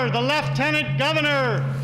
Speaker, the Lieutenant Governor.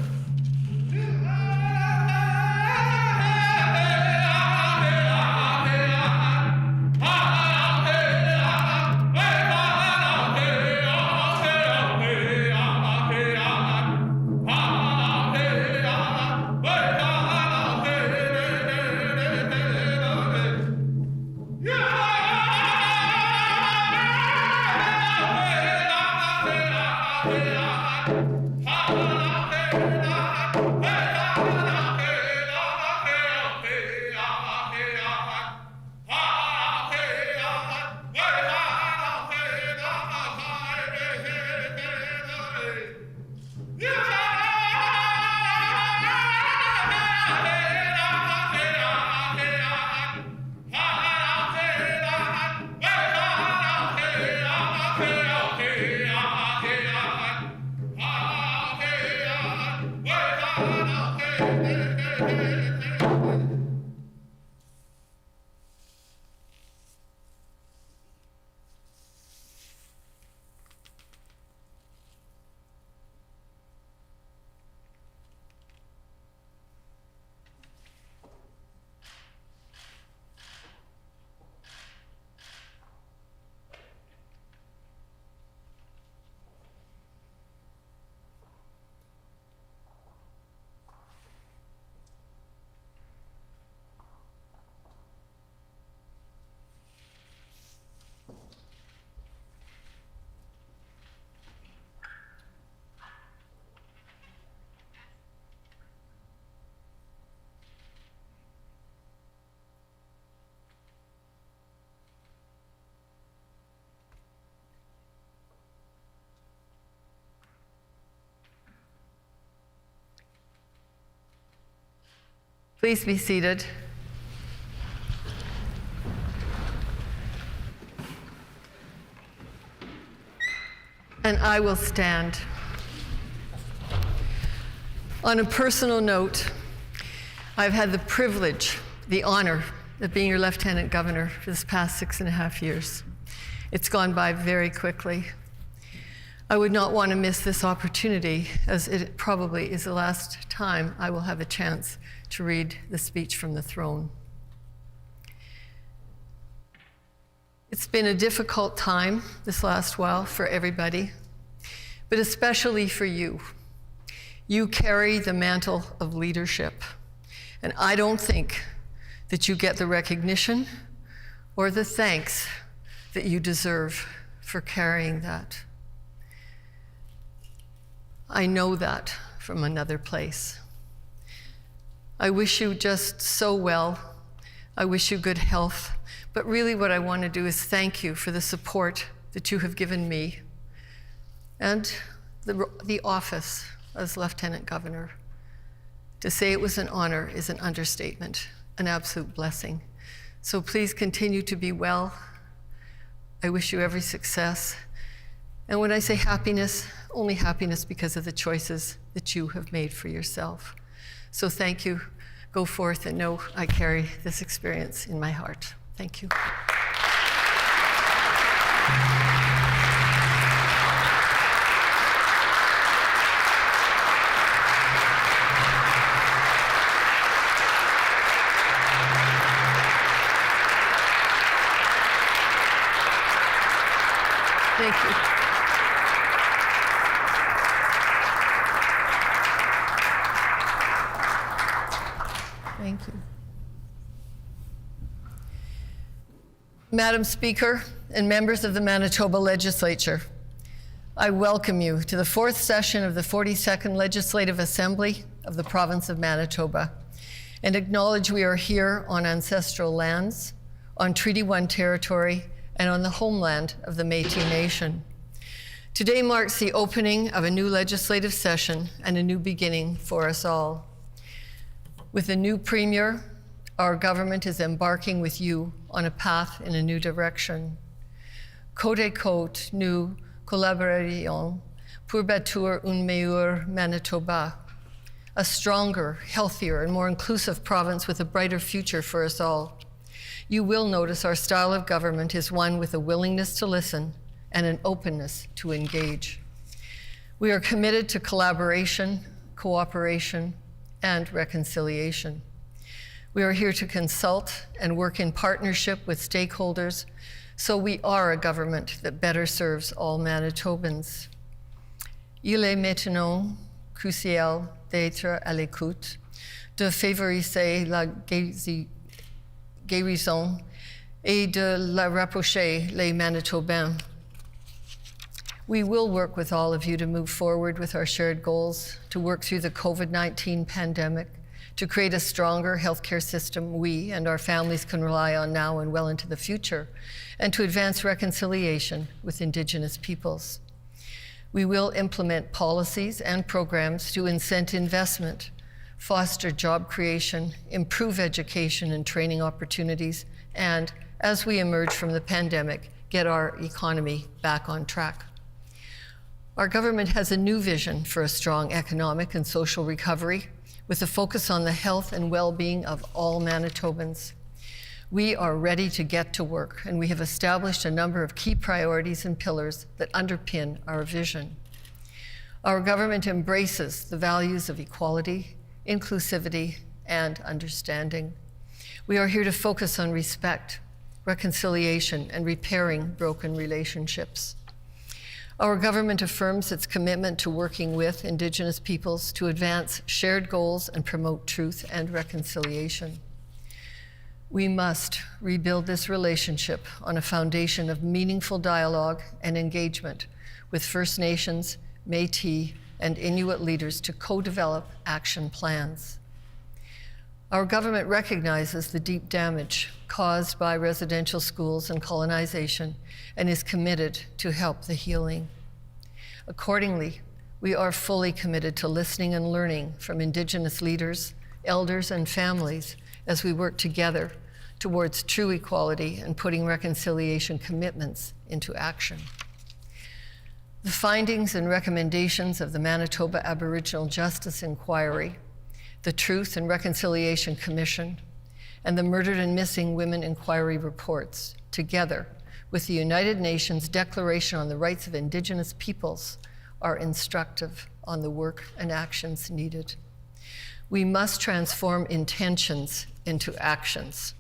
Please be seated. And I will stand. On a personal note, I've had the privilege, the honor of being your Lieutenant Governor for this past 6.5 years. It's gone by very quickly. I would not want to miss this opportunity, as it probably is the last time I will have a chance to read the speech from the throne. It's been a difficult time this last while for everybody, but especially for you. You carry the mantle of leadership, and I don't think that you get the recognition or the thanks that you deserve for carrying that. I know that from another place. I wish you just so well. I wish you good health. But really what I want to do is thank you for the support that you have given me and the office as Lieutenant Governor. To say it was an honor is an understatement, an absolute blessing. So please continue to be well. I wish you every success. And when I say happiness, only happiness because of the choices that you have made for yourself. So thank you. Go forth and know I carry this experience in my heart. Thank you. Thank you. Thank you. Madam Speaker and members of the Manitoba Legislature, I welcome you to the fourth session of the 42nd Legislative Assembly of the Province of Manitoba and acknowledge we are here on ancestral lands, on Treaty 1 territory, and on the homeland of the Métis Nation. Today marks the opening of a new legislative session and a new beginning for us all. With a new Premier, our government is embarking with you on a path in a new direction. Côte à côte, nous collaborerions pour bâtir un meilleur Manitoba, a stronger, healthier, and more inclusive province with a brighter future for us all. You will notice our style of government is one with a willingness to listen and an openness to engage. We are committed to collaboration, cooperation, and reconciliation. We are here to consult and work in partnership with stakeholders so we are a government that better serves all Manitobans. Il est maintenant crucial d'être à l'écoute, de favoriser la guérison et de la rapprocher les Manitobains. We will work with all of you to move forward with our shared goals, to work through the COVID-19 pandemic, to create a stronger healthcare system we and our families can rely on now and well into the future, and to advance reconciliation with Indigenous peoples. We will implement policies and programs to incent investment, foster job creation, improve education and training opportunities, and, as we emerge from the pandemic, get our economy back on track. Our government has a new vision for a strong economic and social recovery with a focus on the health and well-being of all Manitobans. We are ready to get to work, and we have established a number of key priorities and pillars that underpin our vision. Our government embraces the values of equality, inclusivity, and understanding. We are here to focus on respect, reconciliation, and repairing broken relationships. Our government affirms its commitment to working with Indigenous peoples to advance shared goals and promote truth and reconciliation. We must rebuild this relationship on a foundation of meaningful dialogue and engagement with First Nations, Métis, and Inuit leaders to co-develop action plans. Our government recognizes the deep damage caused by residential schools and colonization and is committed to help the healing. Accordingly, we are fully committed to listening and learning from Indigenous leaders, elders, and families as we work together towards true equality and putting reconciliation commitments into action. The findings and recommendations of the Manitoba Aboriginal Justice Inquiry, the Truth and Reconciliation Commission, and the Murdered and Missing Women Inquiry reports, together with the United Nations Declaration on the Rights of Indigenous Peoples, are instructive on the work and actions needed. We must transform intentions into actions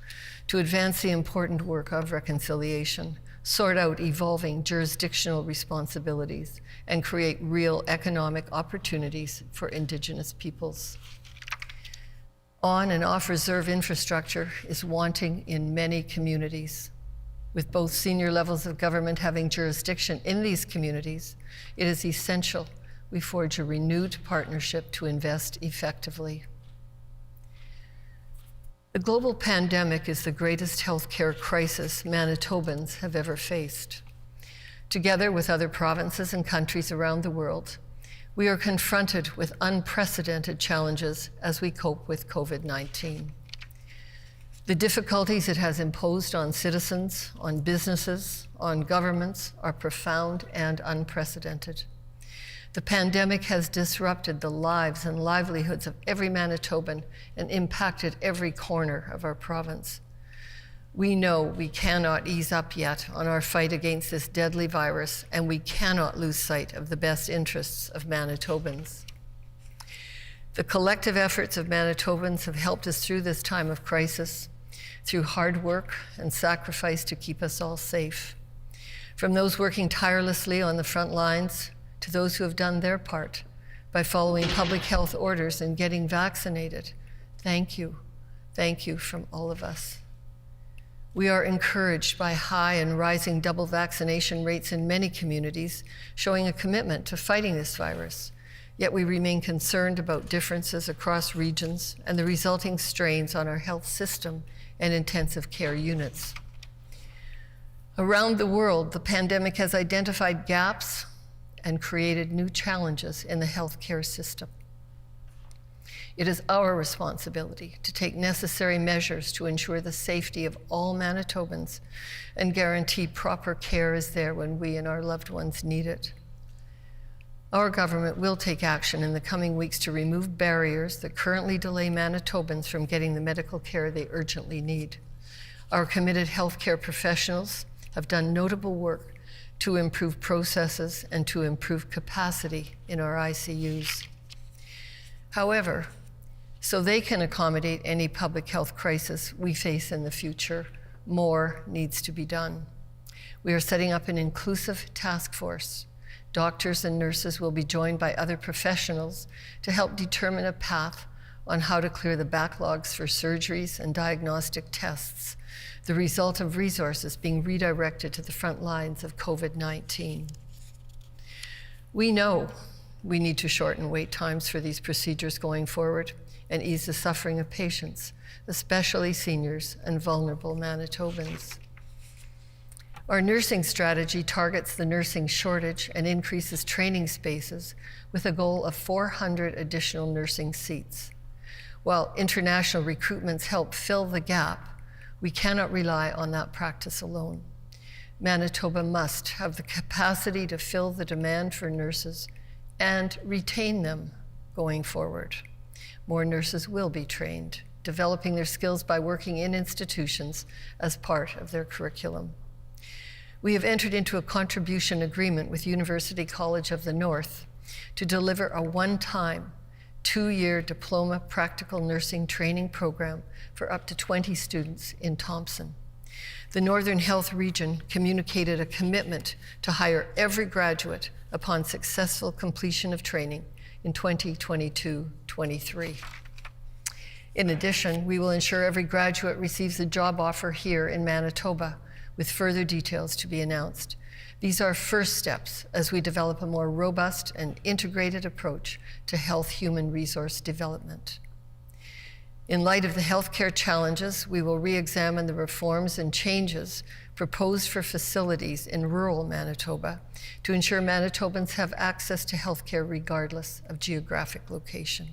to advance the important work of reconciliation, sort out evolving jurisdictional responsibilities, and create real economic opportunities for Indigenous peoples. On and off reserve infrastructure is wanting in many communities. With both senior levels of government having jurisdiction in these communities, it is essential we forge a renewed partnership to invest effectively. The global pandemic is the greatest healthcare crisis Manitobans have ever faced. Together with other provinces and countries around the world, we are confronted with unprecedented challenges as we cope with COVID-19. The difficulties it has imposed on citizens, on businesses, on governments are profound and unprecedented. The pandemic has disrupted the lives and livelihoods of every Manitoban and impacted every corner of our province. We know we cannot ease up yet on our fight against this deadly virus, and we cannot lose sight of the best interests of Manitobans. The collective efforts of Manitobans have helped us through this time of crisis, through hard work and sacrifice to keep us all safe. From those working tirelessly on the front lines to those who have done their part by following public health orders and getting vaccinated, thank you. Thank you from all of us. We are encouraged by high and rising double vaccination rates in many communities, showing a commitment to fighting this virus. Yet we remain concerned about differences across regions and the resulting strains on our health system and intensive care units. Around the world, the pandemic has identified gaps and created new challenges in the healthcare system. It is our responsibility to take necessary measures to ensure the safety of all Manitobans and guarantee proper care is there when we and our loved ones need it. Our government will take action in the coming weeks to remove barriers that currently delay Manitobans from getting the medical care they urgently need. Our committed healthcare professionals have done notable work to improve processes, and to improve capacity in our ICUs. However, so they can accommodate any public health crisis we face in the future, more needs to be done. We are setting up an inclusive task force. Doctors and nurses will be joined by other professionals to help determine a path on how to clear the backlogs for surgeries and diagnostic tests, the result of resources being redirected to the front lines of COVID-19. We know we need to shorten wait times for these procedures going forward and ease the suffering of patients, especially seniors and vulnerable Manitobans. Our nursing strategy targets the nursing shortage and increases training spaces with a goal of 400 additional nursing seats. While international recruitments help fill the gap, we cannot rely on that practice alone. Manitoba must have the capacity to fill the demand for nurses and retain them going forward. More nurses will be trained, developing their skills by working in institutions as part of their curriculum. We have entered into a contribution agreement with University College of the North to deliver a one-time 2-year diploma practical nursing training program for up to 20 students in Thompson. The Northern Health Region communicated a commitment to hire every graduate upon successful completion of training in 2022-23. In addition, we will ensure every graduate receives a job offer here in Manitoba, with further details to be announced. These are first steps as we develop a more robust and integrated approach to health human resource development. In light of the healthcare challenges, we will re-examine the reforms and changes proposed for facilities in rural Manitoba to ensure Manitobans have access to healthcare regardless of geographic location.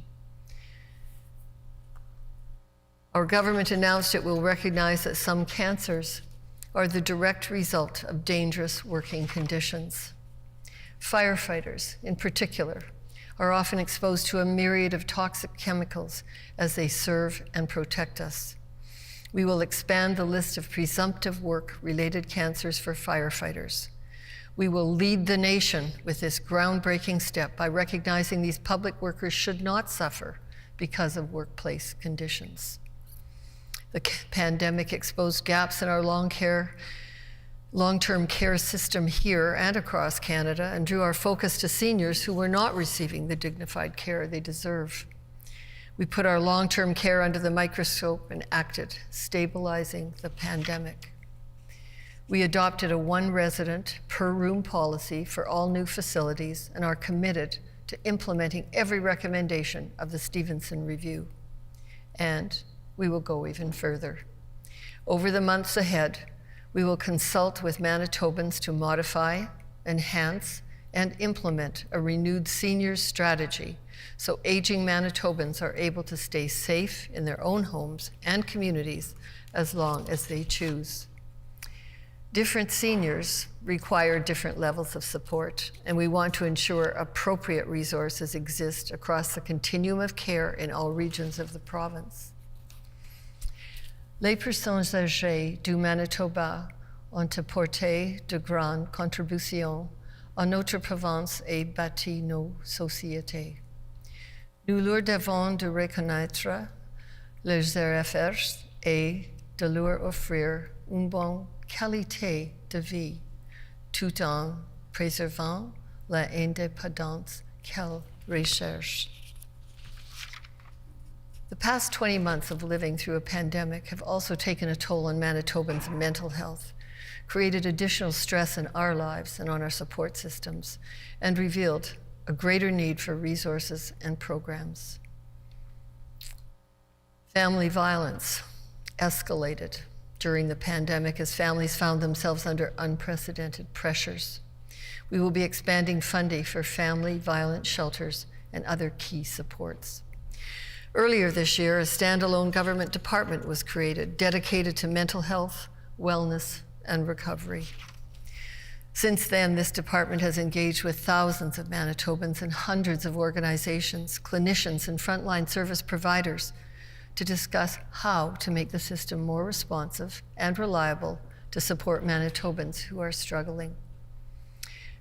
Our government announced it will recognize that some cancers are the direct result of dangerous working conditions. Firefighters, in particular, are often exposed to a myriad of toxic chemicals as they serve and protect us. We will expand the list of presumptive work-related cancers for firefighters. We will lead the nation with this groundbreaking step by recognizing these public workers should not suffer because of workplace conditions. The pandemic exposed gaps in our long-term care system here and across Canada and drew our focus to seniors who were not receiving the dignified care they deserve. We put our long-term care under the microscope and acted, stabilizing the pandemic. We adopted a one resident per room policy for all new facilities and are committed to implementing every recommendation of the Stevenson Review. And we will go even further. Over the months ahead, we will consult with Manitobans to modify, enhance, and implement a renewed seniors strategy so aging Manitobans are able to stay safe in their own homes and communities as long as they choose. Different seniors require different levels of support, and we want to ensure appropriate resources exist across the continuum of care in all regions of the province. Les personnes âgées du Manitoba ont apporté de grandes contributions à notre province et bâti nos sociétés. Nous leur devons de reconnaître leurs efforts et de leur offrir une bonne qualité de vie, tout en préservant l'indépendance qu'elles recherchent. The past 20 months of living through a pandemic have also taken a toll on Manitobans' mental health, created additional stress in our lives and on our support systems, and revealed a greater need for resources and programs. Family violence escalated during the pandemic as families found themselves under unprecedented pressures. We will be expanding funding for family violence shelters and other key supports. Earlier this year, a standalone government department was created dedicated to mental health, wellness, and recovery. Since then, this department has engaged with thousands of Manitobans and hundreds of organizations, clinicians, and frontline service providers to discuss how to make the system more responsive and reliable to support Manitobans who are struggling.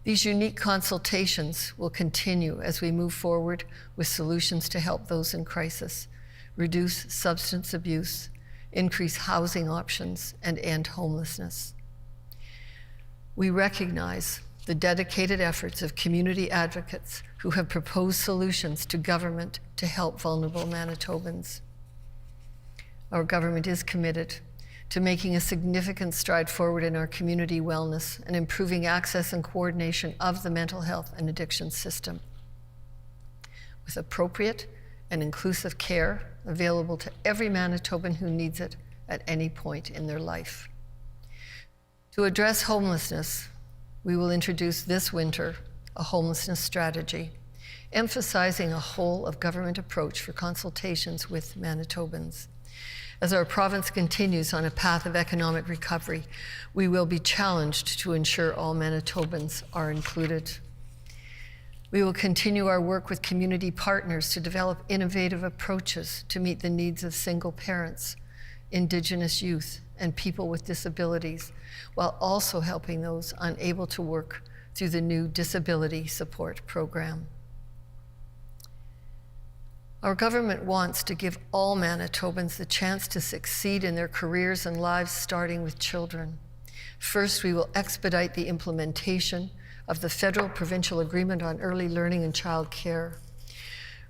These unique consultations will continue as we move forward with solutions to help those in crisis, reduce substance abuse, increase housing options, and end homelessness. We recognize the dedicated efforts of community advocates who have proposed solutions to government to help vulnerable Manitobans. Our government is committed to making a significant stride forward in our community wellness and improving access and coordination of the mental health and addiction system, with appropriate and inclusive care available to every Manitoban who needs it at any point in their life. To address homelessness, we will introduce this winter a homelessness strategy, emphasizing a whole-of-government approach for consultations with Manitobans. As our province continues on a path of economic recovery, we will be challenged to ensure all Manitobans are included. We will continue our work with community partners to develop innovative approaches to meet the needs of single parents, Indigenous youth, and people with disabilities, while also helping those unable to work through the new Disability Support Program. Our government wants to give all Manitobans the chance to succeed in their careers and lives, starting with children. First, we will expedite the implementation of the Federal-Provincial Agreement on Early Learning and Child Care.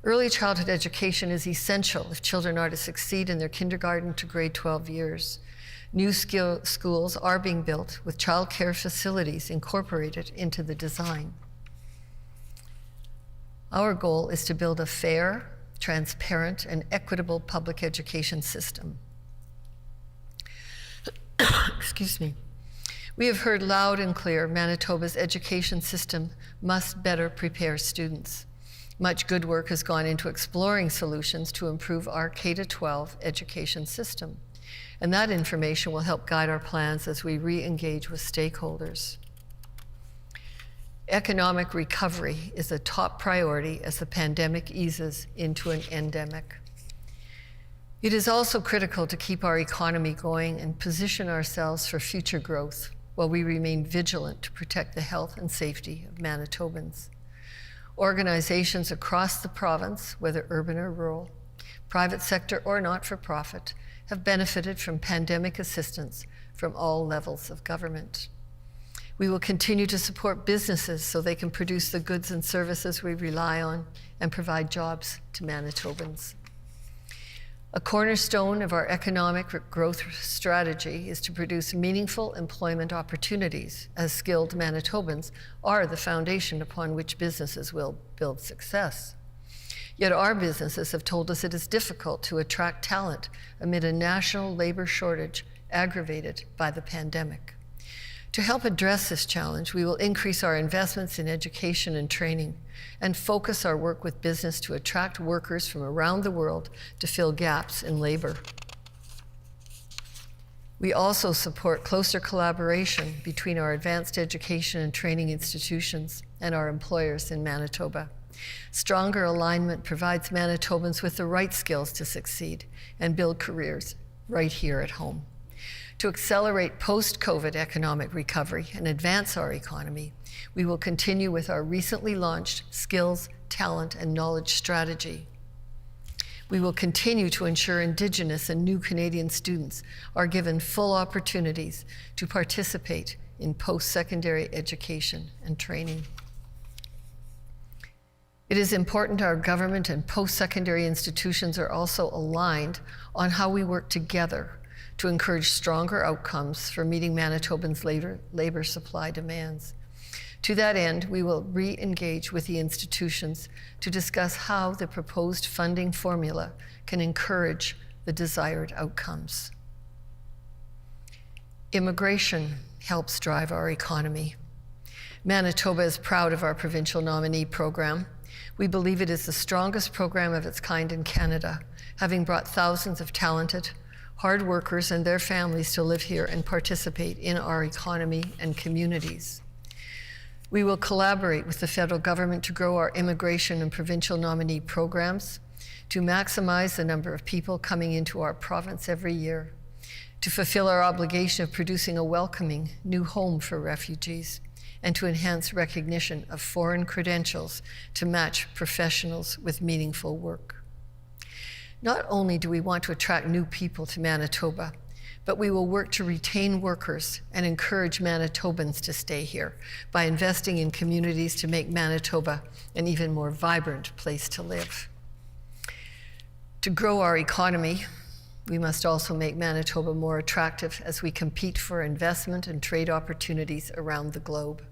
Early childhood education is essential if children are to succeed in their kindergarten to grade 12 years. New schools are being built with child care facilities incorporated into the design. Our goal is to build a fair, transparent, and equitable public education system. Excuse me. We have heard loud and clear Manitoba's education system must better prepare students. Much good work has gone into exploring solutions to improve our K-12 education system, and that information will help guide our plans as we re-engage with stakeholders. Economic recovery is a top priority as the pandemic eases into an endemic. It is also critical to keep our economy going and position ourselves for future growth while we remain vigilant to protect the health and safety of Manitobans. Organizations across the province, whether urban or rural, private sector or not-for-profit, have benefited from pandemic assistance from all levels of government. We will continue to support businesses so they can produce the goods and services we rely on and provide jobs to Manitobans. A cornerstone of our economic growth strategy is to produce meaningful employment opportunities, as skilled Manitobans are the foundation upon which businesses will build success. Yet our businesses have told us it is difficult to attract talent amid a national labor shortage aggravated by the pandemic. To help address this challenge, we will increase our investments in education and training and focus our work with business to attract workers from around the world to fill gaps in labor. We also support closer collaboration between our advanced education and training institutions and our employers in Manitoba. Stronger alignment provides Manitobans with the right skills to succeed and build careers right here at home. To accelerate post-COVID economic recovery and advance our economy, we will continue with our recently launched Skills, Talent, and Knowledge strategy. We will continue to ensure Indigenous and new Canadian students are given full opportunities to participate in post-secondary education and training. It is important our government and post-secondary institutions are also aligned on how we work together to encourage stronger outcomes for meeting Manitobans' labor supply demands. To that end, we will re-engage with the institutions to discuss how the proposed funding formula can encourage the desired outcomes. Immigration helps drive our economy. Manitoba is proud of our provincial nominee program. We believe it is the strongest program of its kind in Canada, having brought thousands of talented, hard workers and their families to live here and participate in our economy and communities. We will collaborate with the federal government to grow our immigration and provincial nominee programs, to maximize the number of people coming into our province every year, to fulfill our obligation of producing a welcoming new home for refugees, and to enhance recognition of foreign credentials to match professionals with meaningful work. Not only do we want to attract new people to Manitoba, but we will work to retain workers and encourage Manitobans to stay here by investing in communities to make Manitoba an even more vibrant place to live. To grow our economy, we must also make Manitoba more attractive as we compete for investment and trade opportunities around the globe.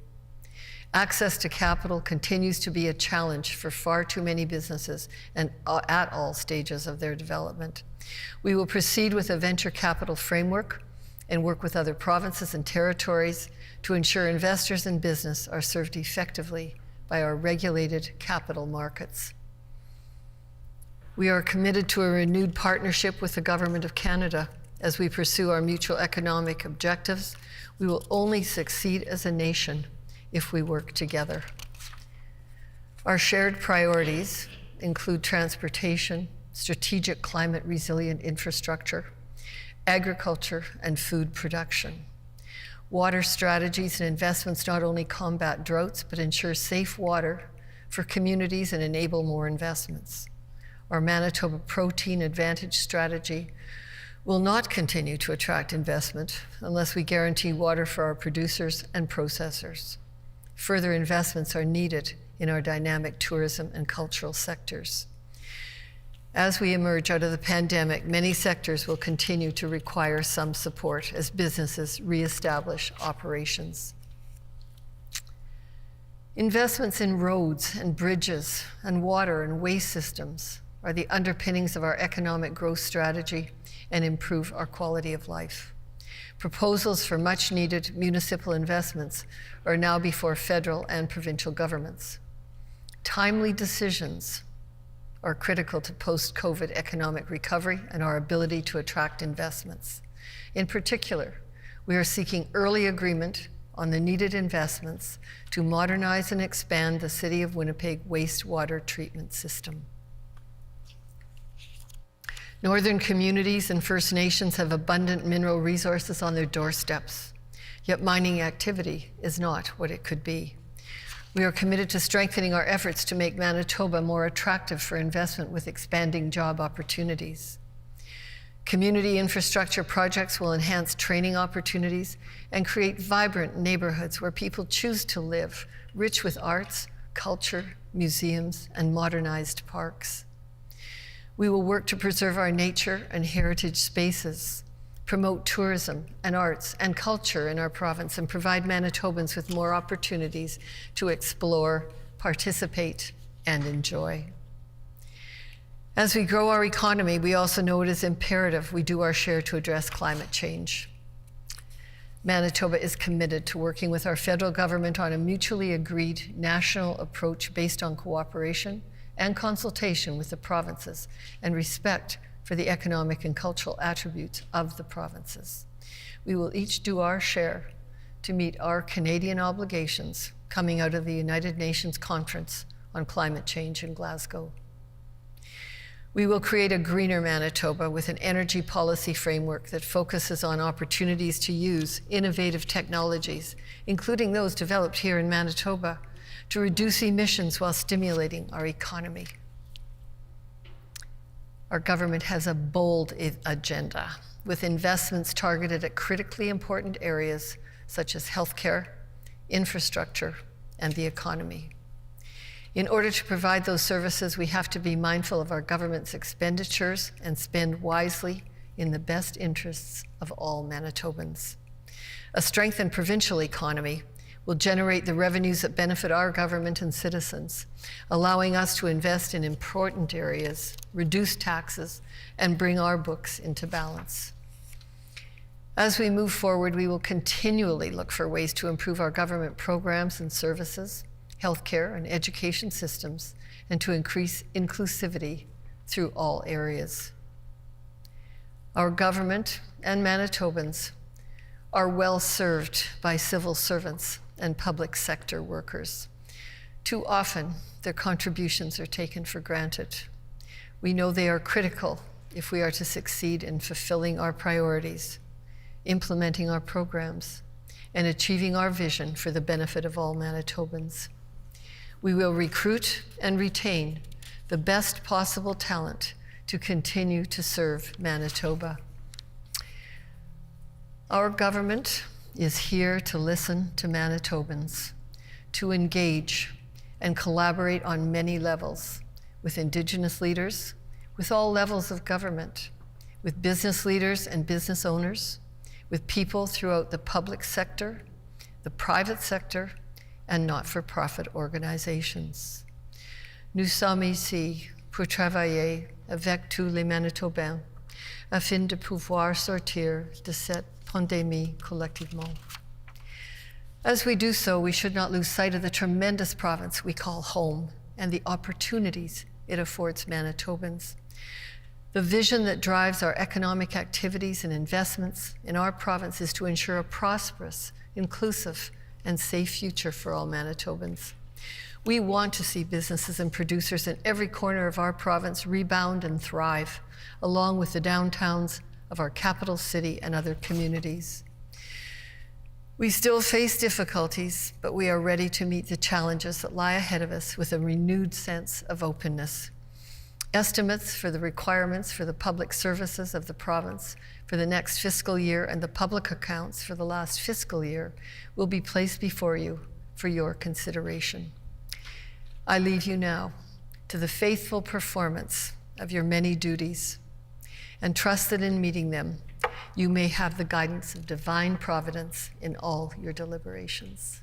Access to capital continues to be a challenge for far too many businesses and at all stages of their development. We will proceed with a venture capital framework and work with other provinces and territories to ensure investors and business are served effectively by our regulated capital markets. We are committed to a renewed partnership with the Government of Canada as we pursue our mutual economic objectives. We will only succeed as a nation if we work together. Our shared priorities include transportation, strategic climate resilient infrastructure, agriculture, and food production. Water strategies and investments not only combat droughts, but ensure safe water for communities and enable more investments. Our Manitoba Protein Advantage strategy will not continue to attract investment unless we guarantee water for our producers and processors. Further investments are needed in our dynamic tourism and cultural sectors. As we emerge out of the pandemic, many sectors will continue to require some support as businesses reestablish operations. Investments in roads and bridges and water and waste systems are the underpinnings of our economic growth strategy and improve our quality of life. Proposals for much-needed municipal investments are now before federal and provincial governments. Timely decisions are critical to post-COVID economic recovery and our ability to attract investments. In particular, we are seeking early agreement on the needed investments to modernize and expand the City of Winnipeg wastewater treatment system. Northern communities and First Nations have abundant mineral resources on their doorsteps, yet mining activity is not what it could be. We are committed to strengthening our efforts to make Manitoba more attractive for investment with expanding job opportunities. Community infrastructure projects will enhance training opportunities and create vibrant neighborhoods where people choose to live, rich with arts, culture, museums, and modernized parks. We will work to preserve our nature and heritage spaces, promote tourism and arts and culture in our province, and provide Manitobans with more opportunities to explore, participate, and enjoy. As we grow our economy, we also know it is imperative we do our share to address climate change. Manitoba is committed to working with our federal government on a mutually agreed national approach based on cooperation and consultation with the provinces and respect for the economic and cultural attributes of the provinces. We will each do our share to meet our Canadian obligations coming out of the United Nations Conference on Climate Change in Glasgow. We will create a greener Manitoba with an energy policy framework that focuses on opportunities to use innovative technologies, including those developed here in Manitoba, to reduce emissions while stimulating our economy. Our government has a bold agenda with investments targeted at critically important areas such as healthcare, infrastructure, and the economy. In order to provide those services, we have to be mindful of our government's expenditures and spend wisely in the best interests of all Manitobans. A strengthened provincial economy will generate the revenues that benefit our government and citizens, allowing us to invest in important areas, reduce taxes, and bring our books into balance. As we move forward, we will continually look for ways to improve our government programs and services, healthcare and education systems, and to increase inclusivity through all areas. Our government and Manitobans are well served by civil servants and public sector workers. Too often, their contributions are taken for granted. We know they are critical if we are to succeed in fulfilling our priorities, implementing our programs, and achieving our vision for the benefit of all Manitobans. We will recruit and retain the best possible talent to continue to serve Manitoba. Our government is here to listen to Manitobans, to engage and collaborate on many levels with Indigenous leaders, with all levels of government, with business leaders and business owners, with people throughout the public sector, the private sector, and not-for-profit organizations. Nous sommes ici pour travailler avec tous les Manitobains afin de pouvoir sortir de cette pandémie collectivement. As we do so, we should not lose sight of the tremendous province we call home and the opportunities it affords Manitobans. The vision that drives our economic activities and investments in our province is to ensure a prosperous, inclusive, and safe future for all Manitobans. We want to see businesses and producers in every corner of our province rebound and thrive, along with the downtowns of our capital city and other communities. We still face difficulties, but we are ready to meet the challenges that lie ahead of us with a renewed sense of openness. Estimates for the requirements for the public services of the province for the next fiscal year and the public accounts for the last fiscal year will be placed before you for your consideration. I leave you now to the faithful performance of your many duties, and trust that in meeting them, you may have the guidance of divine providence in all your deliberations.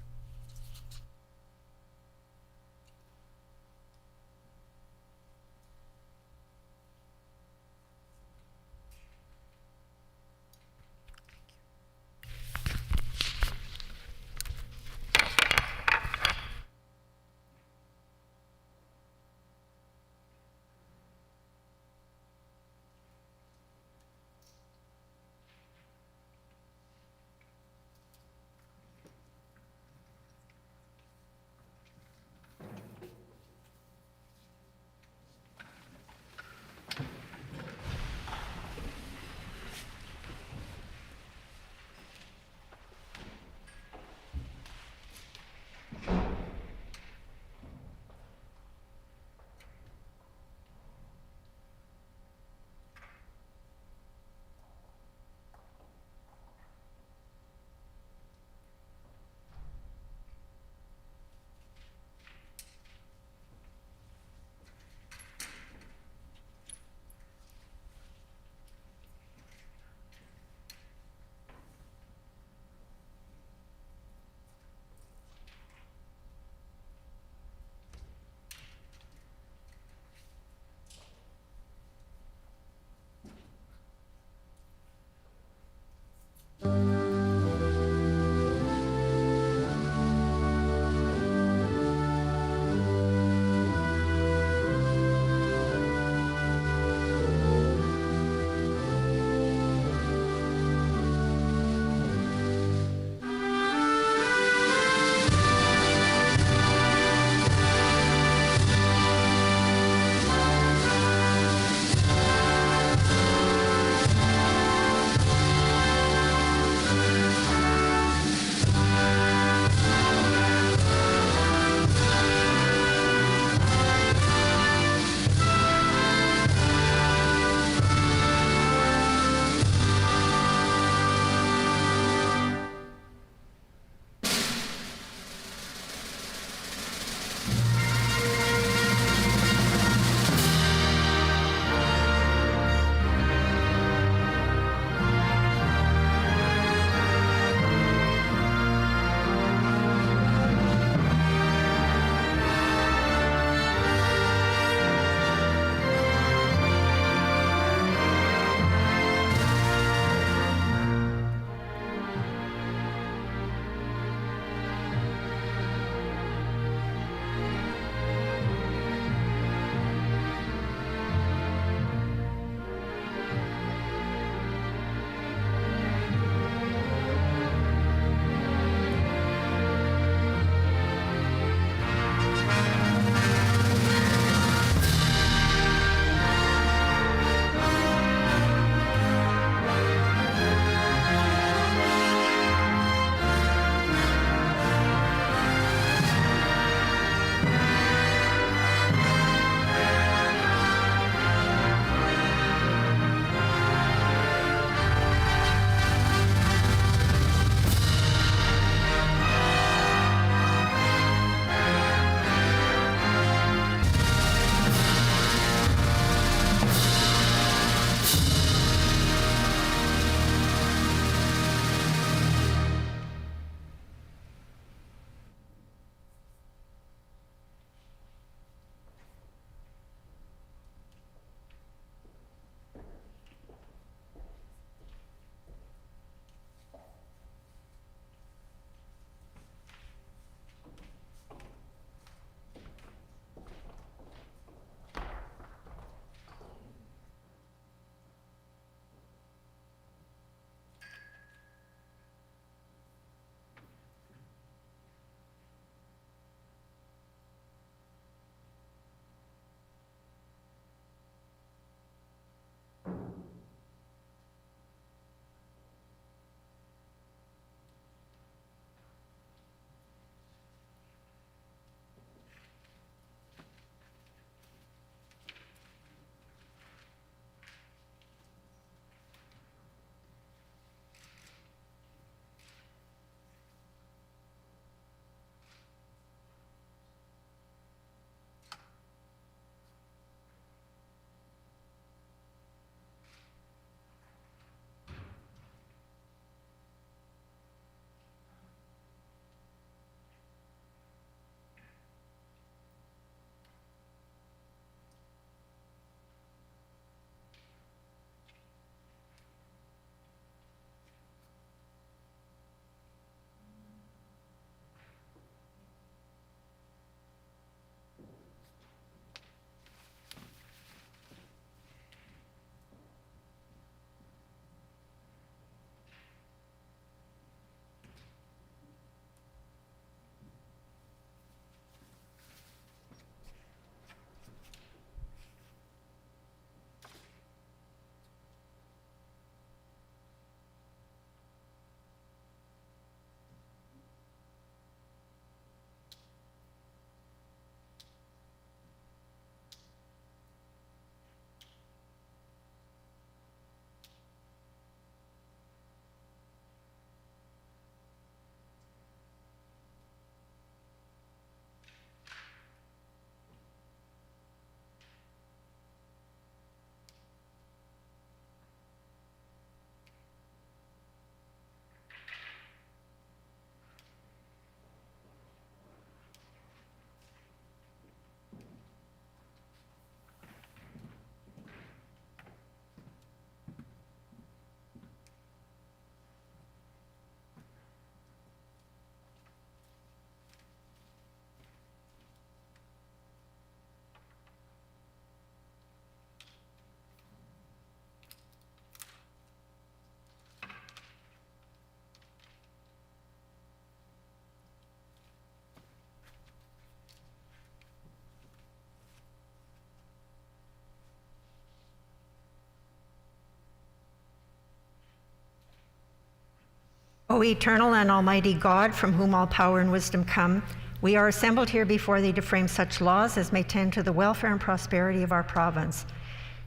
O eternal and almighty God, from whom all power and wisdom come, we are assembled here before thee to frame such laws as may tend to the welfare and prosperity of our province.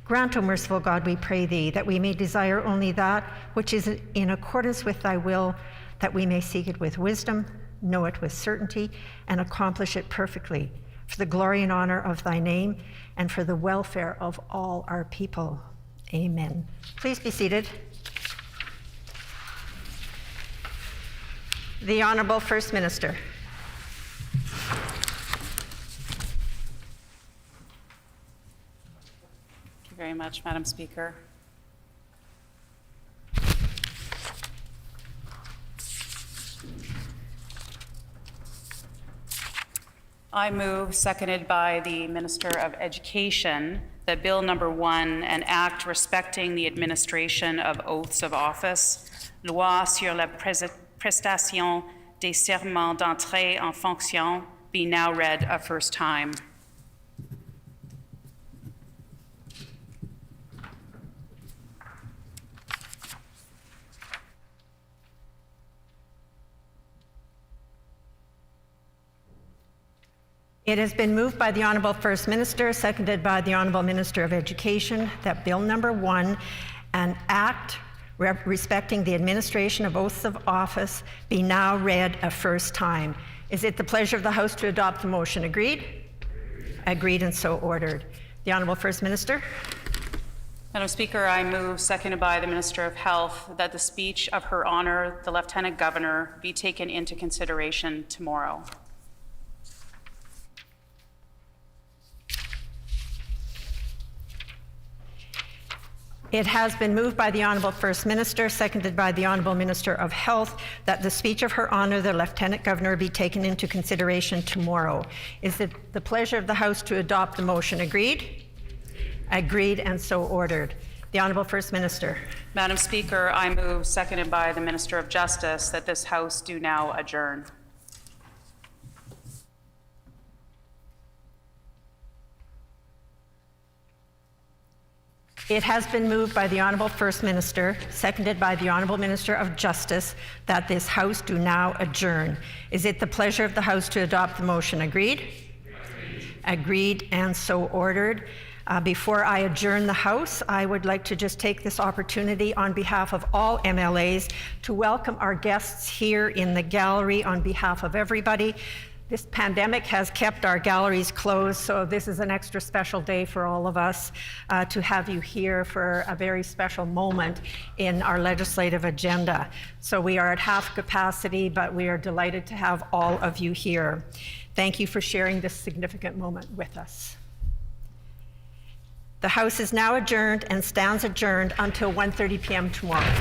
Grant, O merciful God, we pray thee, that we may desire only that which is in accordance with thy will, that we may seek it with wisdom, know it with certainty, and accomplish it perfectly, for the glory and honor of thy name, and for the welfare of all our people. Amen. Please be seated. The Honorable First Minister. Thank you very much, Madam Speaker. I move, seconded by the Minister of Education, that Bill Number 1, an act respecting the administration of oaths of office, Loi sur la prestation des serments d'entrée en fonction, be now read a first time. It has been moved by the Honourable First Minister, seconded by the Honourable Minister of Education, that Bill Number 1, an act respecting the administration of oaths of office, be now read a first time. Is it the pleasure of the House to adopt the motion? Agreed? Agreed, and so ordered. The Honourable First Minister. Madam Speaker, I move, seconded by the Minister of Health, that the speech of Her Honour, the Lieutenant Governor, be taken into consideration tomorrow. It has been moved by the Honourable First Minister, seconded by the Honourable Minister of Health, that the speech of Her Honour, the Lieutenant Governor, be taken into consideration tomorrow. Is it the pleasure of the House to adopt the motion? Agreed? Agreed, and so ordered. The Honourable First Minister. Madam Speaker, I move, seconded by the Minister of Justice, that this House do now adjourn. It has been moved by the Honourable First Minister, seconded by the Honourable Minister of Justice, that this House do now adjourn. Is it the pleasure of the House to adopt the motion? Agreed? Agreed, and so ordered. Before I adjourn the House, I would like to just take this opportunity on behalf of all MLAs to welcome our guests here in the gallery on behalf of everybody. This pandemic has kept our galleries closed, so this is an extra special day for all of us to have you here for a very special moment in our legislative agenda. So we are at half capacity, but we are delighted to have all of you here. Thank you for sharing this significant moment with us. The House is now adjourned and stands adjourned until 1:30 p.m. tomorrow.